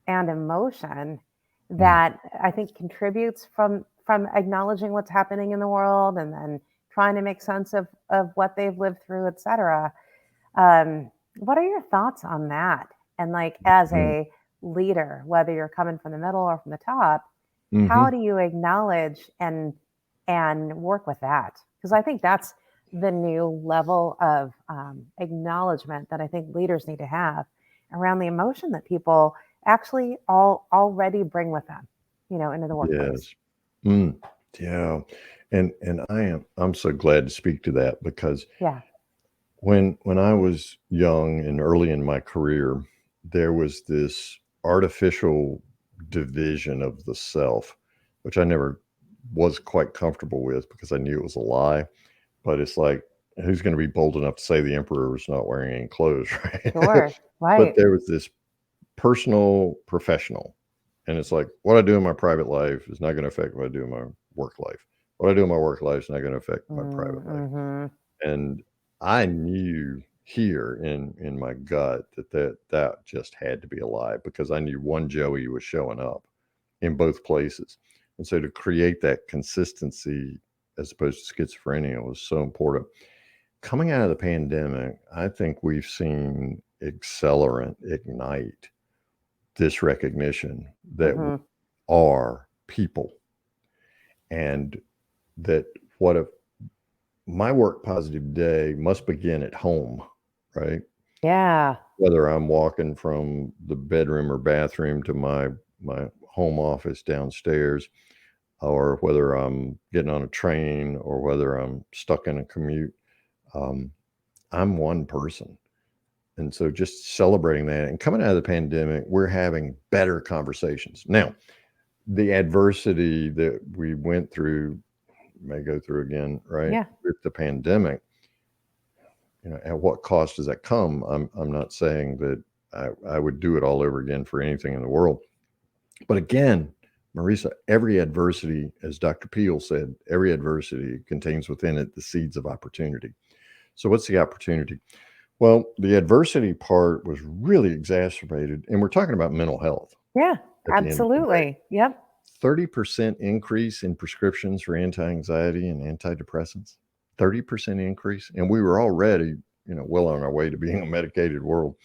and emotion Mm. that I think contributes from acknowledging what's happening in the world and then trying to make sense of what they've lived through, et cetera. What are your thoughts on that? And like as Mm. a leader, whether you're coming from the middle or from the top, how Mhm. do you acknowledge and work with that? Because I think that's the new level of acknowledgement that I think leaders need to have around the emotion that people actually already bring with them, into the workplace. Yes. Mm. Yeah. And I'm so glad to speak to that because Yeah. when I was young and early in my career, there was this artificial division of the self, which I never was quite comfortable with because I knew it was a lie. But it's like, who's going to be bold enough to say the emperor was not wearing any clothes, right? Sure. But Right. there was this personal, professional, and it's like what I do in my private life is not going to affect what I do in my work life. What I do in my work life is not going to affect my private life. Mm-hmm. And I knew here in my gut that just had to be a lie because I knew one Joey was showing up in both places. And so to create that consistency as opposed to schizophrenia was so important. Coming out of the pandemic, I think we've seen accelerant ignite this recognition that we Mm-hmm. are people and that what if my work positive day must begin at home, right? Yeah. Whether I'm walking from the bedroom or bathroom to my home office downstairs, or whether I'm getting on a train, or whether I'm stuck in a commute, um, I'm one person. And so just celebrating that and coming out of the pandemic, we're having better conversations. Now, the adversity that we went through may go through again, right? Yeah. With the pandemic, at what cost does that come? I'm not saying that I would do it all over again for anything in the world. But again, Marisa, every adversity, as Dr. Peel said, every adversity contains within it the seeds of opportunity. So what's the opportunity? Well, the adversity part was really exacerbated, and we're talking about mental health Yeah. at the end of the day. Absolutely. Yep. 30% increase in prescriptions for anti-anxiety and antidepressants. 30% increase. And we were already, well on our way to being a medicated world.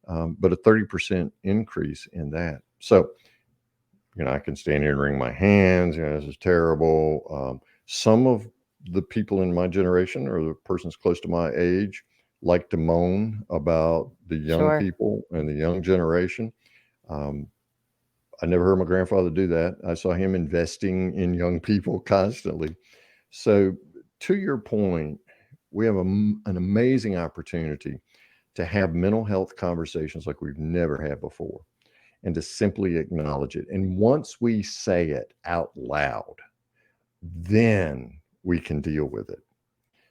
But a 30% increase in that. So, I can stand here and wring my hands, this is terrible. Some of the people in my generation or the persons close to my age like to moan about the young Sure. people and the young generation. Um, I never heard my grandfather do that. I saw him investing in young people constantly. So, to your point, we have an amazing opportunity to have mental health conversations like we've never had before, and to simply acknowledge it. And once we say it out loud, then we can deal with it.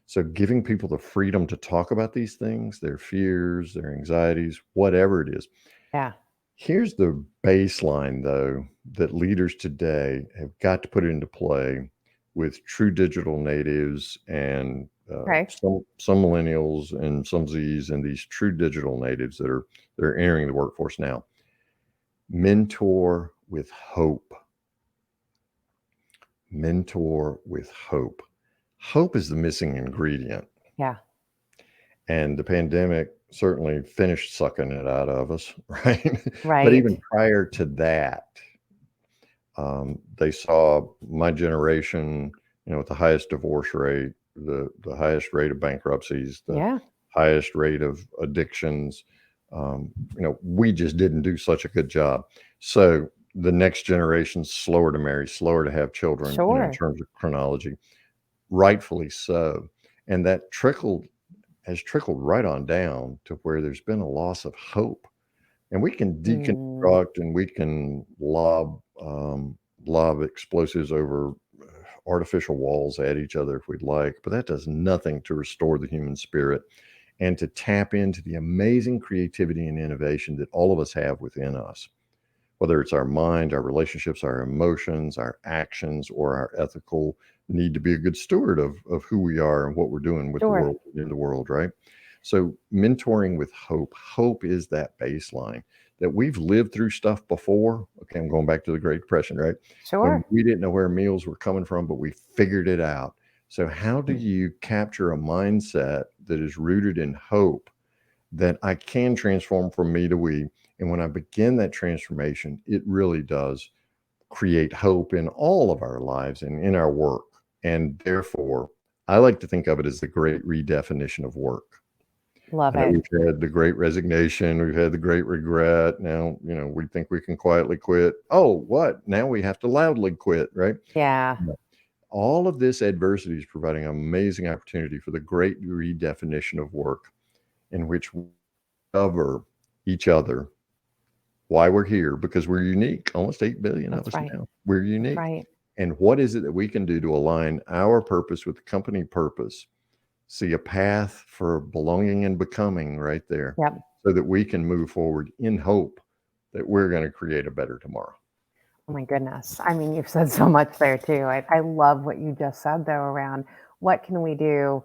So, giving people the freedom to talk about these things, their fears, their anxieties, whatever it is. Yeah. Here's the baseline, though, that leaders today have got to put into play with true digital natives and Okay. some millennials and some Zs and these true digital natives that are entering the workforce now. Mentor with hope. Mentor with hope. Hope is the missing ingredient. Yeah. And the pandemic certainly finished sucking it out of us, right? But Right. even prior to that, they saw my generation, with the highest divorce rate, the highest rate of bankruptcies, the Yeah. highest rate of addictions. We just didn't do such a good job. So the next generation's slower to marry, slower to have children, in Sure. terms of chronology, rightfully so. And that has trickled right on down to where there's been a loss of hope. And we can Mm, deconstruct and we can lob explosives over artificial walls at each other if we'd like, but that does nothing to restore the human spirit and to tap into the amazing creativity and innovation that all of us have within us, whether it's our mind, our relationships, our emotions, our actions, or our ethical need to be a good steward of who we are and what we're doing with the sure. world, in the world, right? So, mentoring with hope. Hope is that baseline that we've lived through stuff before. Okay, I'm going back to the Great Depression, right? When Sure. we didn't know where meals were coming from, but we figured it out. So, how do you capture a mindset that is rooted in hope that I can transform from me to we? And when I begin that transformation, it really does create hope in all of our lives and in our work. And therefore, I like to think of it as the great redefinition of work. Love I know it. we've had the great resignation, we've had the great regret. Now, we think we can quietly quit. Oh, what? Now we have to loudly quit, right? Yeah. No. All of this adversity is providing an amazing opportunity for the great redefinition of work, in which we cover each other, why we're here, because we're unique. Almost 8 billion of That's us right. now. We're That's unique. right. And what is it that we can do to align our purpose with the company purpose? See a path for belonging and becoming right there, Yep. so that we can move forward in hope that we're going to create a better tomorrow. Oh my goodness. I mean, you've said so much there too. I love what you just said though around what can we do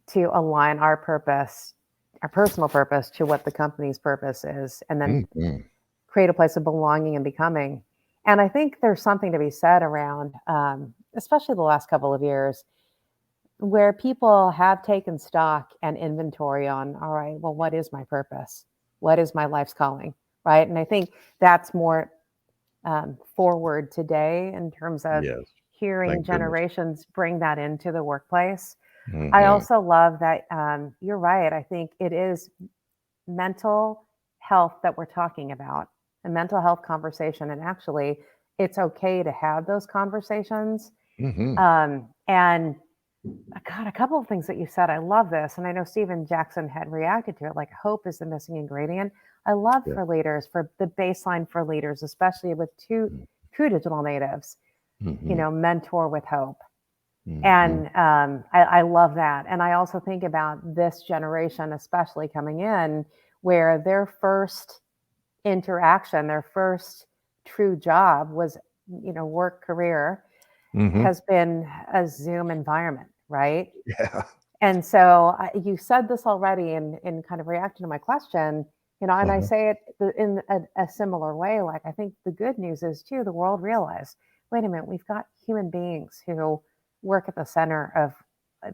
to align our purpose, our personal purpose to what the company's purpose is, and then Mhm. create a place of belonging and becoming. And I think there's something to be said around, especially the last couple of years, where people have taken stock and inventory on, all right, well, what is my purpose? What is my life's calling? Right. And I think that's more forward today in terms of Yes. hearing Thank goodness. generations bring that into the workplace. I Hmm. also love that you're right. I think it is mental health that we're talking about, a mental health conversation. And actually, it's okay to have those conversations. Hmm. And God, a couple of things that you said, I love this. And I know Stephen Jackson had reacted to it like hope is the missing ingredient. I love Yeah. for leaders, for the baseline for leaders, especially with two true digital natives, Hmm. mentor with hope. Hmm. And I love that. And I also think about this generation, especially coming in, where their first interaction, their first true job was, work career Hmm. has been a Zoom environment, right? Yeah. And so you said this already in kind of reacting to my question, and I Uh-huh. say it in a similar way. Like, I think the good news is, too, the world realized, wait a minute, we've got human beings who work at the center of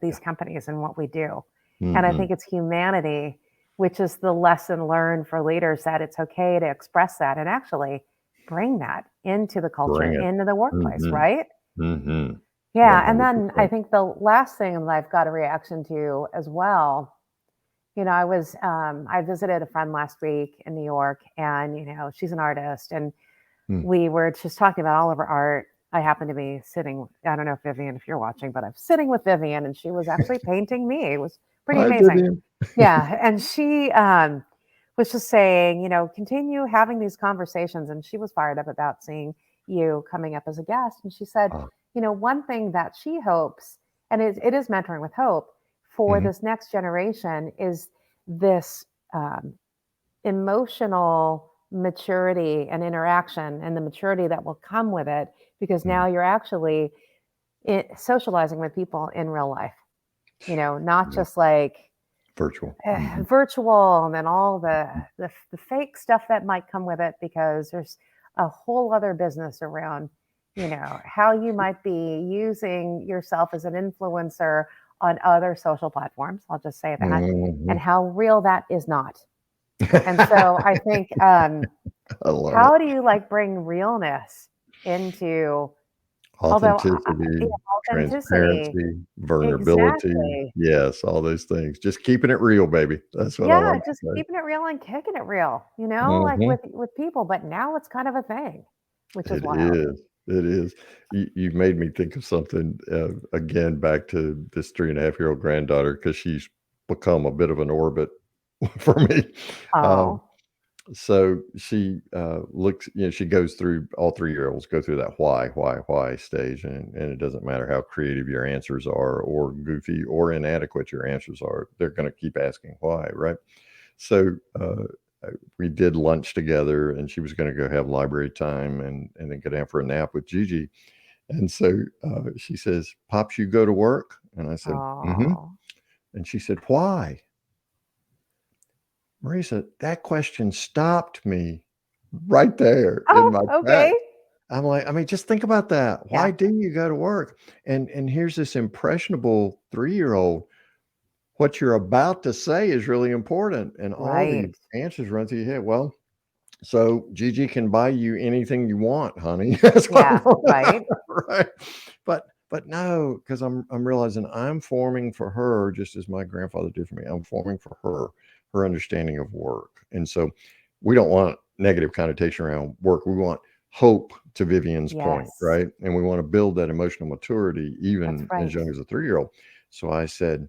these Yeah. companies and what we do. And I Hmm. think it's humanity, which is the lesson learned for leaders, that it's okay to express that and actually bring that into the culture, Bring it. into the workplace, Hmm. right? Hmm. Yeah, and then I 100%. think the last thing that I've got a reaction to as well, I visited a friend last week in New York, and she's an artist, and Mm. we were just talking about all of her art. I happened to be sitting, I don't know if Vivian, if you're watching, but I'm sitting with Vivian and she was actually painting me. It was pretty Hi, amazing. Vivian. Yeah. And she was just saying, continue having these conversations. And she was fired up about seeing you coming up as a guest. And she said, Ah, one thing that she hopes, and it is mentoring with hope for mhm, this next generation, is this um, emotional maturity and interaction and the maturity that will come with it because mhm. now you're actually socializing with people in real life, not Yeah, just like virtual. Mhm. virtual and then all the fake stuff that might come with it because there's a whole other business around how you might be using yourself as an influencer on other social platforms, I'll just say that, and Mhm. how real that is not. And so I think, I love it. how do you like bring realness into, although, yeah, Authenticity, authenticity? transparency, vulnerability. Exactly. Yes, all those things. Just keeping it real, baby. That's what I Yeah, like to just say. keeping it real and kicking it real, like Mhm. with people. But now it's kind of a thing, which is It wild. is. It is. You've made me think of something, again, back to this 3.5-year-old granddaughter, because she's become a bit of an orbit for me. Um, Oh, so she, looks she goes through all 3-year-olds go through that why stage, and it doesn't matter how creative your answers are or goofy or inadequate your answers are, they're gonna keep asking why, right? So, we did lunch together, and she was gonna go have library time and then go down for a nap with Gigi, and so, she says, "Pops, you go to work?" And I said, "Mhm." oh, And she said, "Why?" Marisa, that question stopped me right there in oh, my okay, tracks. I'm like, I mean, just think about that. yeah, Why do you go to work? And here's this impressionable 3-year-old. What you're about to say is really important, and all these right, answers run through your head. Well, so Gigi can buy you anything you want, honey. That's what I'm yeah, right, right. But no, because I'm realizing I'm forming for her just as my grandfather did for me. I'm forming for her understanding of work. And so we don't want negative connotation around work. We want hope, to Vivian's point, yes, right? And we want to build that emotional maturity that's even as right. young as a 3-year-old. So I said,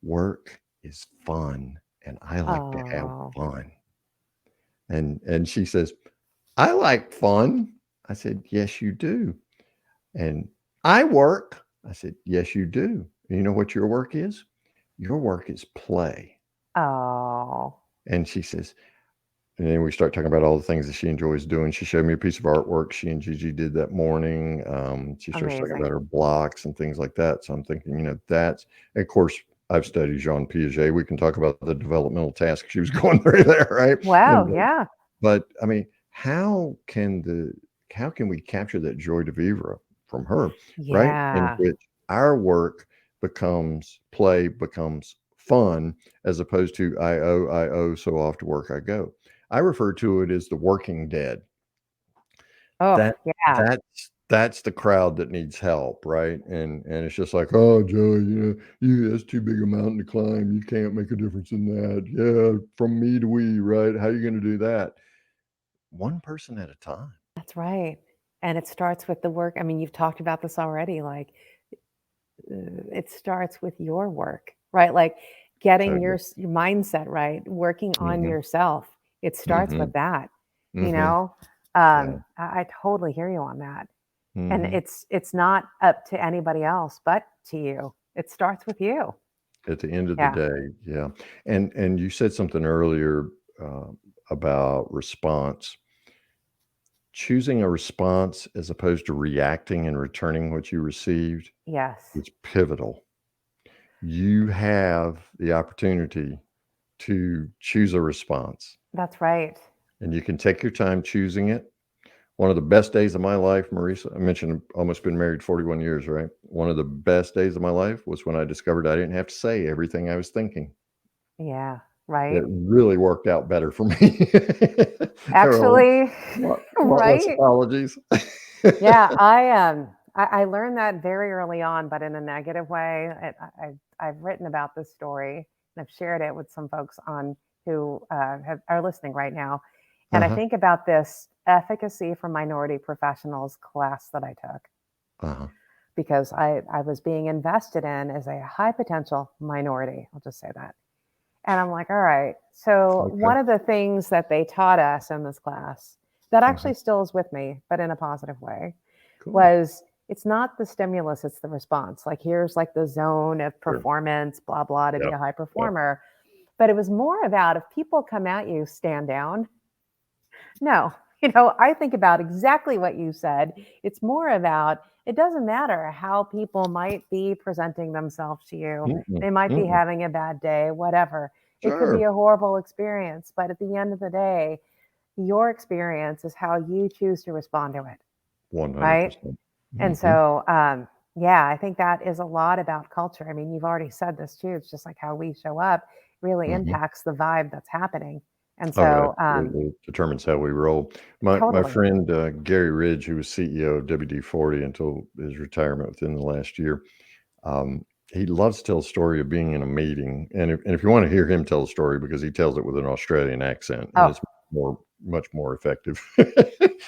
work is fun and I like to have Oh, fun. And she says, I like fun. I said, yes, you do. And I work. I said, yes, you do. And you know what your work is? Your work is play. oh, And she says, and then we start talking about all the things that she enjoys doing. She showed me a piece of artwork she and Gigi did that morning. She starts talking about amazing. her blocks and things like that. So I'm thinking, that's, and of course, I've studied Jean Piaget. We can talk about the developmental task she was going through there, right? Wow, And yeah, but I mean, how can we capture that joy de vivre from her, right? In yeah, which our work becomes play, becomes fun, as opposed to I owe, so off to work I go. I refer to it as the working dead. oh, That yeah, that's the crowd that needs help, right? And it's just like, oh, Joey, that's too big a mountain to climb. You can't make a difference in that. Yeah, from me to we, right? How are you going to do that? One person at a time. that's right. And it starts with the work. I mean, you've talked about this already. Like, it starts with your work, right? Like getting Totally. your mindset right, working on Mhm. yourself. It starts with Mhm. that, you Mhm. know. Yeah. I totally hear you on that. And Mhm. it's not up to anybody else but to you. It starts with you. At the end of the Yeah. day, yeah. And you said something earlier, uh, about response. Choosing a response as opposed to reacting and returning what you received Yes. is pivotal. You have the opportunity to choose a response, That's right. and you can take your time choosing it. One of the best days of my life, Marisa, I mentioned I've almost been married 41 years, right? One of the best days of my life was when I discovered I didn't have to say everything I was thinking. Yeah. It Right. really worked out better for me. There were Actually, a lot less right. apologies. Yeah, I learned that very early on, but in a negative way. I've written about this story and I've shared it with some folks on who are listening right now, and I Uh-huh. think about this efficacy for minority professionals class that I took Uh-huh. because I was being invested in as a high potential minority. I'll just say that. And I'm like, all right. So, Okay. one of the things that they taught us in this class that Uh-huh. actually still is with me, but in a positive way, Cool. was it's not the stimulus, it's the response. Like, here's like the zone of Sure. performance, blah, blah, to be Yep. a high Yep. performer. But it was more about if people come at you, stand down. No, I think about exactly what you said. It's more about it doesn't matter how people might be presenting themselves to you. Mm-mm. They might be Mm-mm. having a bad day, whatever. It could be Sure. a horrible experience, but at the end of the day, your experience is how you choose to respond to it, right? 100%. And Mm-hmm. so, yeah, I think that is a lot about culture. I mean, you've already said this too. It's just like how we show up really Mm-hmm. impacts the vibe that's happening. And Oh, so, absolutely. It determines how we roll. My totally. friend Gary Ridge, who was CEO of WD-40 until his retirement within the last year, um, he loves to tell a story of being in a meeting. And if you want to hear him tell a story, because he tells it with an Australian accent, and Oh, it's much more effective.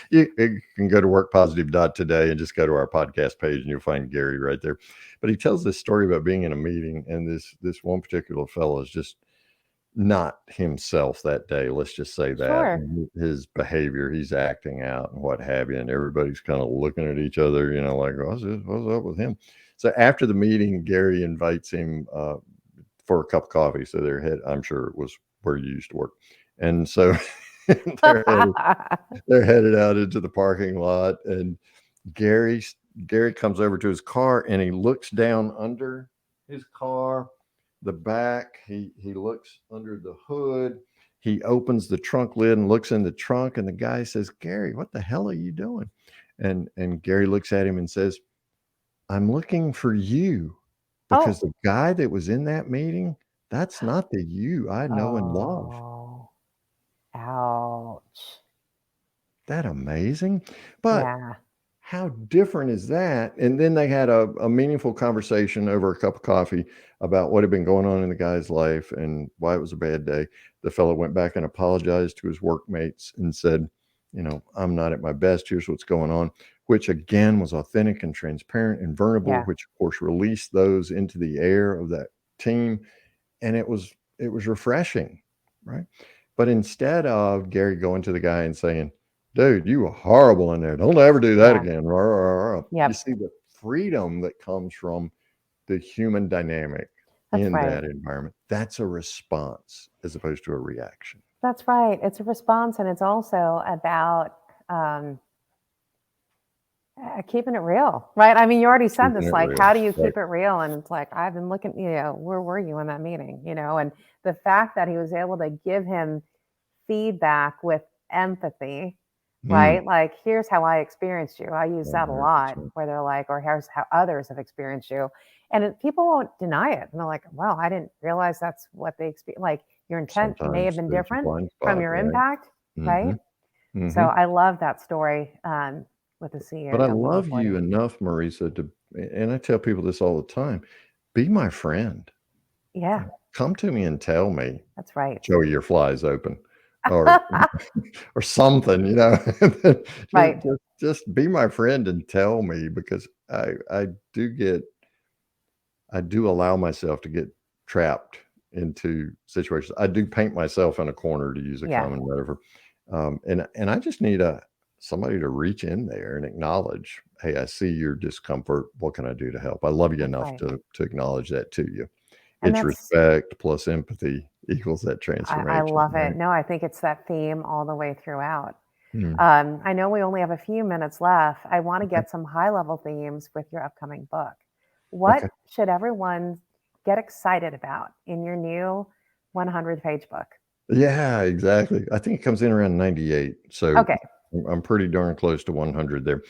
You can go to workpositive.today and just go to our podcast page, and you'll find Gary right there. But he tells this story about being in a meeting, and this one particular fellow is just not himself that day. Let's just say that. sure. And his behavior, he's acting out and what have you, and everybody's kind of looking at each other, like, what's up with him? So after the meeting, Gary invites him for a cup of coffee. So I'm sure it was where you used to work, and so they're headed they're headed out into the parking lot, and Gary Gary comes over to his car and he looks down under his car, the back. He looks under the hood. He opens the trunk lid and looks in the trunk, and the guy says, "Gary, what the hell are you doing?" And Gary looks at him and says, "I'm looking for you, because Oh, the guy that was in that meeting, that's not the you I know and love." oh, ouch. That amazing? But Yeah, how different is that? And then they had a meaningful conversation over a cup of coffee about what had been going on in the guy's life and why it was a bad day. The fellow went back and apologized to his workmates and said, "I'm not at my best. Here's what's going on," which again was authentic and transparent and vulnerable, yeah, which of course released those into the air of that team. And it was refreshing, right? But instead of Gary going to the guy and saying, "Dude, you were horrible in there. Don't ever do that yeah, again." Rah, rah, rah. You yep, see the freedom that comes from the human dynamic that's in right. that environment. That's a response as opposed to a reaction. That's right. It's a response, and it's also about um, keeping it real, right? I mean, you already said Keeping this, it like, real. how do you Right. keep it real? And it's like, I've been looking, where were you in that meeting? And the fact that he was able to give him feedback with empathy, Mm, right? Like, here's how I experienced you. I use that a lot 100%. where they're like, or here's how others have experienced you. And people won't deny it. And they're like, well, I didn't realize that's what they experience. Like, your intent may have Sometimes been there's a different blind from spot, your right? impact, Hmm. right? So Hmm. I love that story with the But I CEO of love you 40. enough, Marisa, and I tell people this all the time, be my friend. Yeah, Come to me and tell me, that's right. "Joey, your fly is open," or or something, Right. just be my friend and tell me, because I do get I do allow myself to get trapped into situations. I do paint myself in a corner, to use a Yeah, common metaphor, and I just need somebody to reach in there and acknowledge, "Hey, I see your discomfort. What can I do to help?" I love you that's enough right. to acknowledge that to you. And It's that's respect plus empathy equals that I transformation, love it. right? No, I think it's that theme all the way throughout. Mm, I know we only have a few minutes left. I want to okay, get some high level themes with your upcoming book. What okay. should everyone get excited about in your new 100-page book? Yeah, exactly. I think it comes in around 98, so Okay. I'm pretty darn close to 100 there.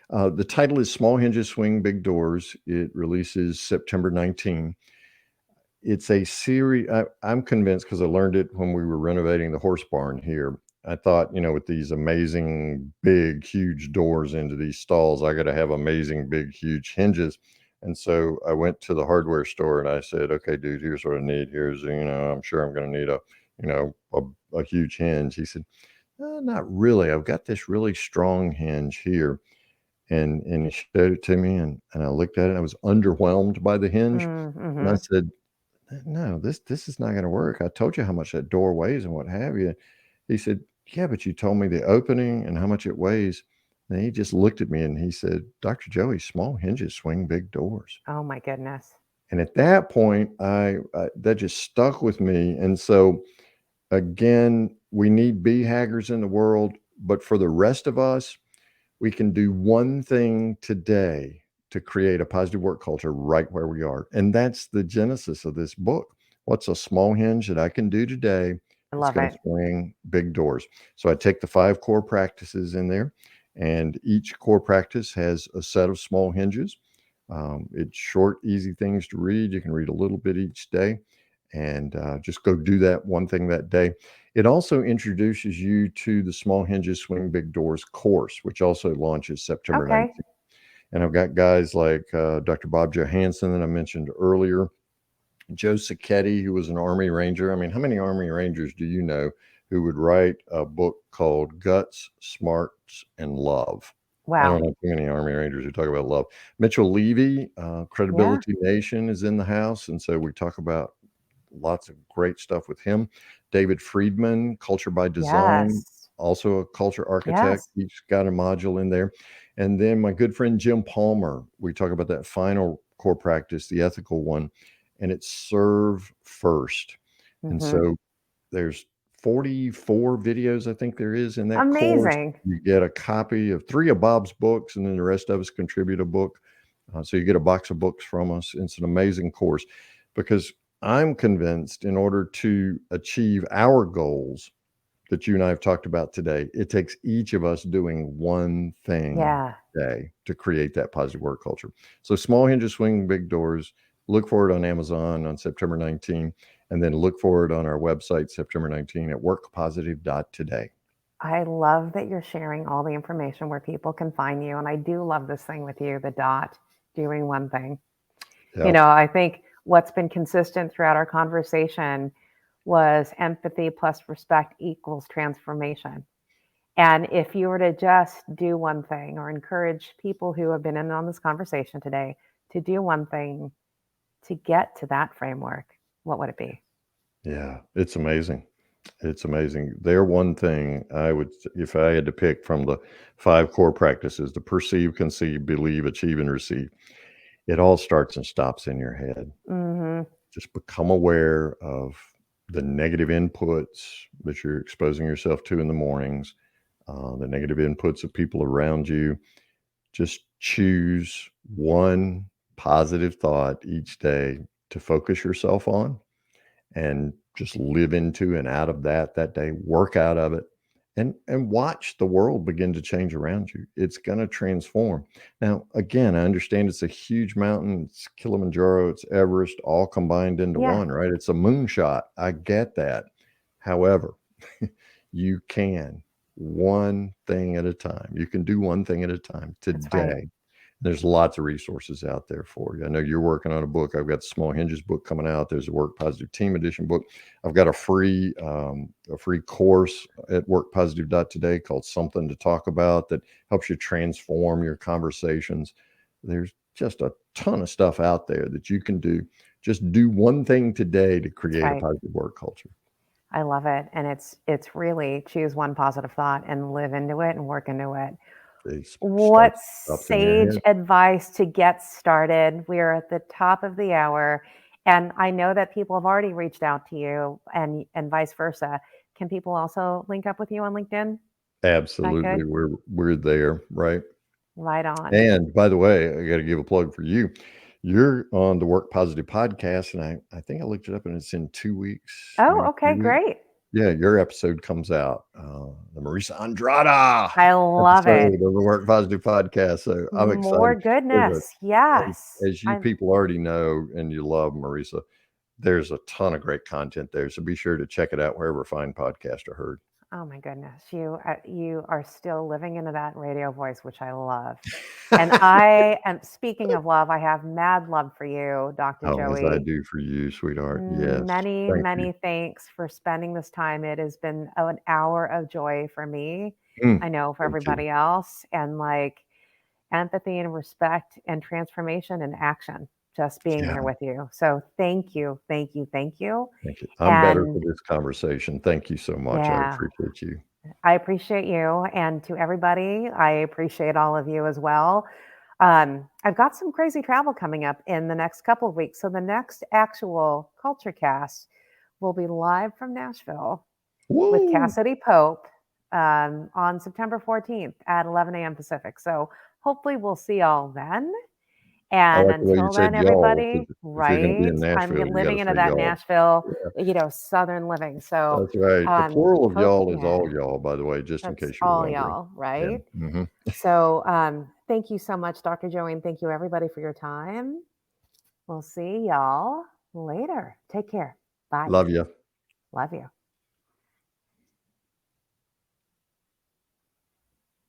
The title is Small Hinges Swing Big Doors. It releases September 19. It's a series. I'm convinced, because I learned it when we were renovating the horse barn here. I thought, with these amazing, big, huge doors into these stalls, I got to have amazing, big, huge hinges. And so I went to the hardware store and I said, "Okay, dude, here's what I need. I'm sure I'm going to need a huge hinge." He said, Not really. I've got this really strong hinge here. And he showed it to me, and I looked at it. And I was underwhelmed by the hinge. And I Mm-hmm. said, no, this is not going to work. I told you how much that door weighs and what have you. He said, yeah, but you told me the opening and how much it weighs. And he just looked at me and he said, Dr. Joey, small hinges swing big doors. Oh my goodness. And at that point, I that just stuck with me. And so again, we need haggers in the world, but for the rest of us, we can do one thing today to create a positive work culture right where we are. And that's the genesis of this book. What's a small hinge that I can do today I that's love going to it. swing big doors? So I take the 5 core practices in there, and each core practice has a set of small hinges. It's short, easy things to read. You can read a little bit each day and just go do that one thing that day. It also introduces you to the Small Hinges Swing Big Doors course, which also launches September Okay. 19th. And I've got guys like Dr. Bob Johansson that I mentioned earlier, Joe Sacchetti, who was an Army Ranger. I mean, how many Army Rangers do you know who would write a book called Guts, Smarts, and Love? I don't Wow. know too many Army Rangers who talk about love. Mitchell Levy, Yeah. Credibility Nation, is in the house. And so we talk about lots of great stuff with him. David Friedman, Culture by Design, Yes. also a culture architect. Yes. He's got a module in there. And then my good friend Jim Palmer, we talk about that final core practice, the ethical one, and it's serve first. And Mm-hmm. so there's 44 videos, I think there is in that course. Amazing. You get a copy of 3 of Bob's books, and then the rest of us contribute a book. So you get a box of books from us. It's an amazing course because I'm convinced in order to achieve our goals that you and I have talked about today, it takes each of us doing one thing Yeah. a day to create that positive work culture. So small hinges swing big doors. Look for it on Amazon on September 19, and then look for it on our website September 19 at workpositive.today. I love that you're sharing all the information where people can find you. And I do love this thing with you, the dot, doing one thing. Yeah. I think what's been consistent throughout our conversation was empathy plus respect equals transformation. And if you were to just do one thing or encourage people who have been in on this conversation today to do one thing to get to that framework, what would it be? Yeah. It's amazing. It's amazing. Their one thing I would, if I had to pick from the 5 core practices, the perceive, conceive, believe, achieve, and receive, it all starts and stops in your head. Hmm. Just become aware of the negative inputs that you're exposing yourself to in the mornings, the negative inputs of people around you. Just choose one positive thought each day to focus yourself on and just live into and out of that day, work out of it, and watch the world begin to change around you. It's going to transform. Now, again, I understand it's a huge mountain. It's Kilimanjaro, it's Everest, all combined into Yeah, one, right? It's a moonshot. I get that. However, you can one thing at a time. You can do one thing at a time that's right. today. There's lots of resources out there for you. I know you're working on a book. I've got the Small Hinges book coming out. There's a Work Positive Team Edition book. I've got a free course at workpositive.today called Something to Talk About that helps you transform your conversations. There's just a ton of stuff out there that you can do. Just do one thing today to That's create a right. positive work culture. I love it. And it's really choose one positive thought and live into it and work into it. It What starts stops in your sage head. advice to get started? We're at the top of the hour, and I know that people have already reached out to you and vice versa. Can people also link up with you on LinkedIn? Is that Absolutely. good? We're there, right? Right on. And by the way, I got to give a plug for you. You're on the Work Positive podcast, and I think I looked it up, and it's in 2 weeks, Oh, maybe okay, 3 weeks. great. Yeah, your episode comes out, the Marisa Andrada I love episode it. of the Work Positive podcast. So I'm More excited. There's a, goodness. as, Yes. as you people already know, and you love Marisa, there's a ton of great content there. So be sure to check it out wherever fine podcasts are heard. Oh my goodness, you are still living into that radio voice, which I love. And I am speaking of love, I have mad love for you, Dr. Oh, as I Joey. do for you, sweetheart. Yes. Many, Thank you. many thanks for spending this time. It has been an hour of joy for me. I Mm, know for me too. everybody else, and like empathy and respect and transformation and action just being Yeah. here with you. So thank you, thank you, thank you. Thank you. I'm better for And this conversation. Thank you so much. I yeah, appreciate you. I appreciate you. And to everybody, I appreciate all of you as well. I've got some crazy travel coming up in the next couple of weeks. So the next actual CultureCast will be live from Nashville with Woo! Cassidy Pope on September 14th at 11 a.m. Pacific. So hopefully we'll see y'all then. I And like the way you until said then, y'all, everybody, because if you're gonna be right? in I'm Nashville, you living gotta into say that y'all. Nashville, Yeah, Southern living. So, that's right. The plural of hope, y'all is yeah, all y'all, by the way, just in that's case you were all wondering. y'all, Yeah. right? Mhm. So, thank you so much, Dr. Joey, and thank you everybody for your time. We'll see y'all later. Take care. Bye. Love you. Love you.